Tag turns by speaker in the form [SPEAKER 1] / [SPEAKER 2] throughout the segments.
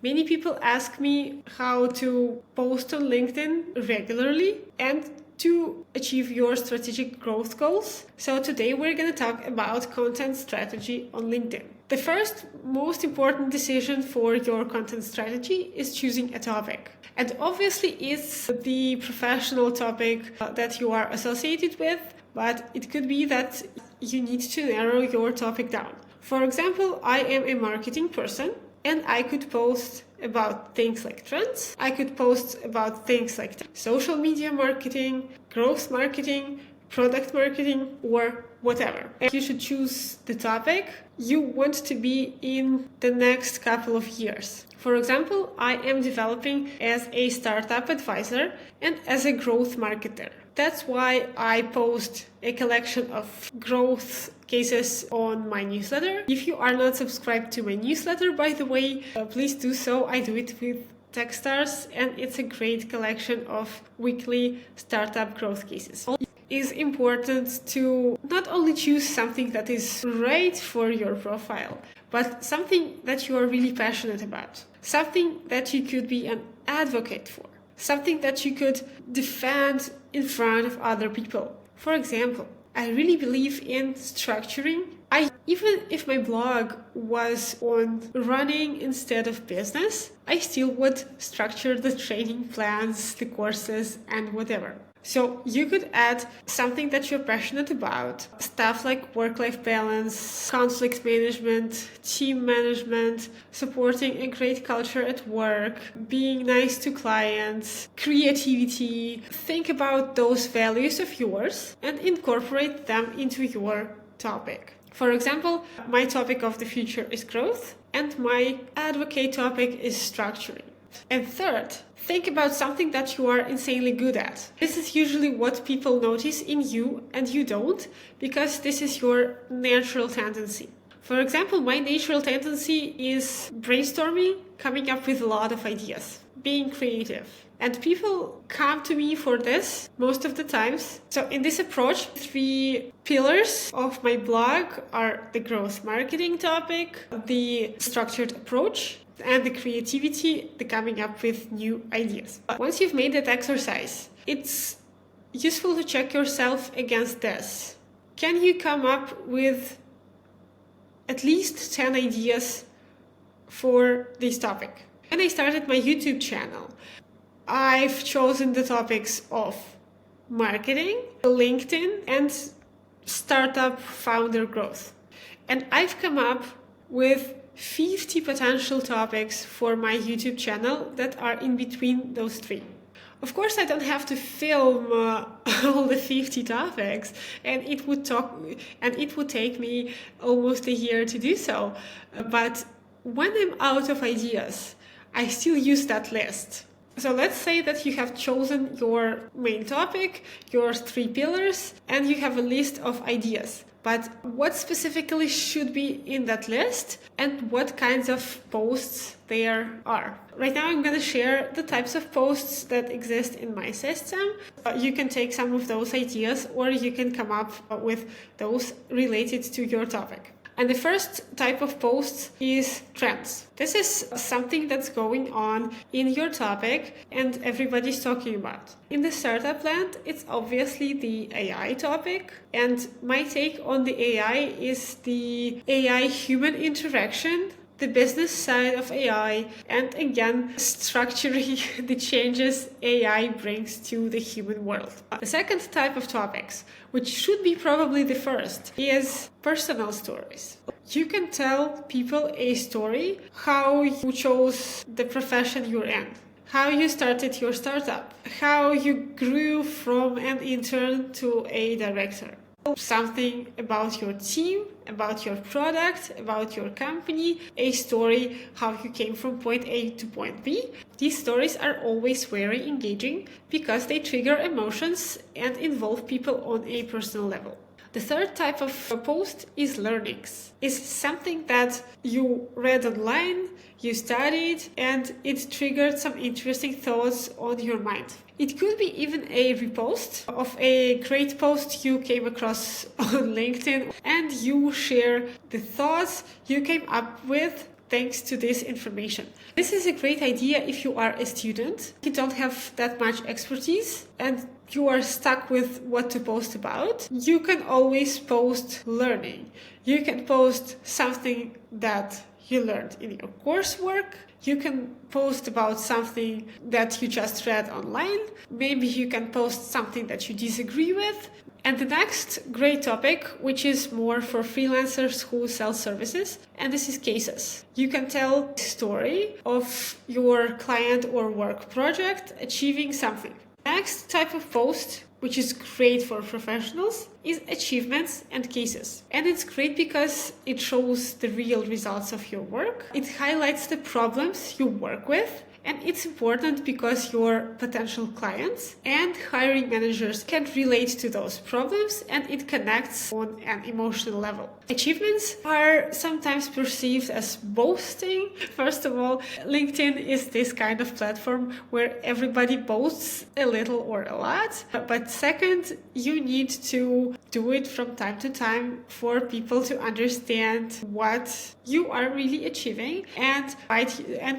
[SPEAKER 1] Many people ask me how to post on LinkedIn regularly and to achieve your strategic growth goals. So today we're going to talk about content strategy on LinkedIn. The first most important decision for your content strategy is choosing a topic. And obviously it's the professional topic that you are associated with, but it could be that you need to narrow your topic down. For example, I am a marketing person and I could post about things like trends. I could post about things like social media marketing, growth marketing, product marketing, or whatever. And you should choose the topic you want to be in the next couple of years. For example, I am developing as a startup advisor and as a growth marketer. That's why I post a collection of growth cases on my newsletter. If you are not subscribed to my newsletter, by the way, please do so. I do it with Techstars, and it's a great collection of weekly startup growth cases. It is important to not only choose something that is right for your profile, but something that you are really passionate about, something that you could be an advocate for, something that you could defend in front of other people. For example, I really believe in structuring. Even if my blog was on running instead of business, I still would structure the training plans, the courses, and whatever. So you could add something that you're passionate about, stuff like work-life balance, conflict management, team management, supporting a great culture at work, being nice to clients, creativity. Think about those values of yours and incorporate them into your topic. For example, my topic of the future is growth and my advocate topic is structuring. And third, think about something that you are insanely good at. This is usually what people notice in you and you don't, because this is your natural tendency. For example, my natural tendency is brainstorming, coming up with a lot of ideas, being creative. And people come to me for this most of the times. So in this approach, 3 pillars of my blog are the growth marketing topic, the structured approach, and the creativity, the coming up with new ideas. But once you've made that exercise, it's useful to check yourself against this. Can you come up with at least 10 ideas for this topic? When I started my YouTube channel, I've chosen the topics of marketing, LinkedIn, and startup founder growth. And I've come up with 50 potential topics for my YouTube channel that are in between those 3. Of course, I don't have to film all the 50 topics, and it would take me almost a year to do so. But when I'm out of ideas, I still use that list. So let's say that you have chosen your main topic, your 3 pillars, and you have a list of ideas. But what specifically should be in that list and what kinds of posts there are? Right now I'm going to share the types of posts that exist in my system. You can take some of those ideas or you can come up with those related to your topic. And the first type of post is trends. This is something that's going on in your topic and everybody's talking about. In the startup land, it's obviously the AI topic. And my take on the AI is the AI-human interaction, the business side of AI, and again, structuring the changes AI brings to the human world. The second type of topics, which should be probably the first, is personal stories. You can tell people a story, how you chose the profession you're in, how you started your startup, how you grew from an intern to a director. Something about your team, about your product, about your company, a story how you came from point A to point B. These stories are always very engaging because they trigger emotions and involve people on a personal level. The third type of post is learnings. It's something that you read online, you studied, and it triggered some interesting thoughts on your mind. It could be even a repost of a great post you came across on LinkedIn, and you share the thoughts you came up with thanks to this information. This is a great idea if you are a student, you don't have that much expertise, and you are stuck with what to post about. You can always post learning. You can post something that you learned in your coursework. You can post about something that you just read online. Maybe you can post something that you disagree with. And the next great topic, which is more for freelancers who sell services, and this is cases. You can tell a story of your client or work project achieving something. Next type of post, which is great for professionals, is achievements and cases. And it's great because it shows the real results of your work. It highlights the problems you work with. And it's important because your potential clients and hiring managers can relate to those problems, and it connects on an emotional level. Achievements are sometimes perceived as boasting. First of all, LinkedIn is this kind of platform where everybody boasts a little or a lot. But second, you need to do it from time to time for people to understand what you are really achieving and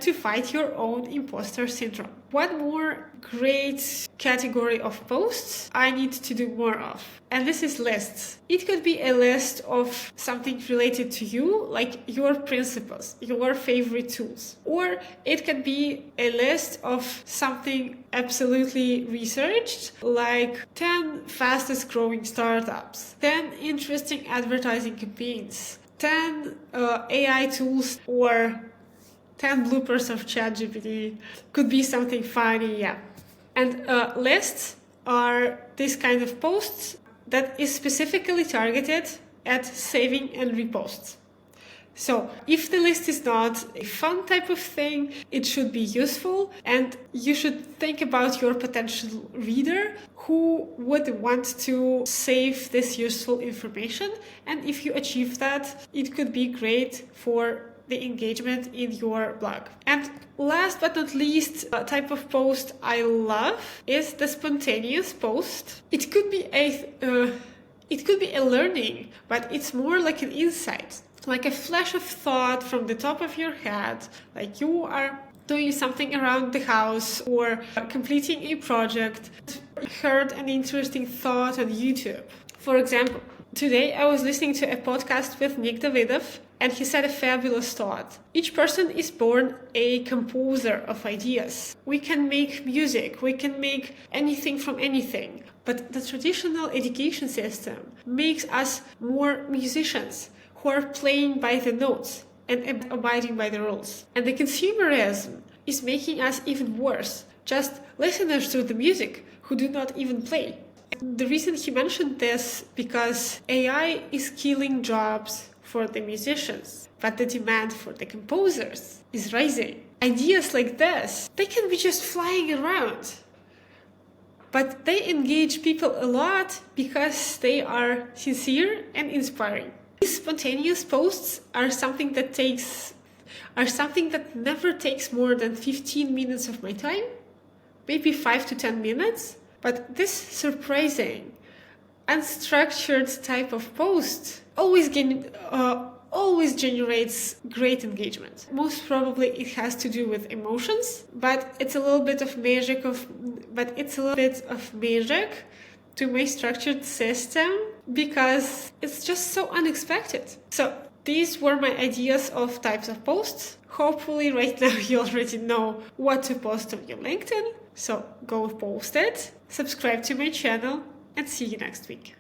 [SPEAKER 1] to fight your own imposter syndrome. One more great category of posts I need to do more of, and this is lists. It could be a list of something related to you, like your principles, your favorite tools, or it can be a list of something absolutely researched, like 10 fastest growing startups, 10 interesting advertising campaigns, 10 AI tools, or 10 bloopers of ChatGPT. Could be something funny, yeah. And lists are this kind of posts that is specifically targeted at saving and reposts. So if the list is not a fun type of thing, it should be useful, and you should think about your potential reader who would want to save this useful information. And if you achieve that, it could be great for the engagement in your blog. And last but not least, type of post I love is the spontaneous post. It could be a learning, but it's more like an insight, like a flash of thought from the top of your head, like you are doing something around the house or completing a project, heard an interesting thought on YouTube. For example, today I was listening to a podcast with Nick Davidov, and he said a fabulous thought. Each person is born a composer of ideas. We can make music, we can make anything from anything, but the traditional education system makes us more musicians who are playing by the notes and abiding by the rules. And the consumerism is making us even worse, just listeners to the music who do not even play. The reason he mentioned this because AI is killing jobs for the musicians, but the demand for the composers is rising. Ideas like this, they can be just flying around, but they engage people a lot because they are sincere and inspiring. These spontaneous posts are something that never takes more than 15 minutes of my time, maybe 5 to 10 minutes. But this surprising, unstructured type of post always generates great engagement. Most probably it has to do with emotions, but it's a little bit of magic to my structured system because it's just so unexpected. So these were my ideas of types of posts. Hopefully right now you already know what to post on your LinkedIn. So go post it, subscribe to my channel, and see you next week.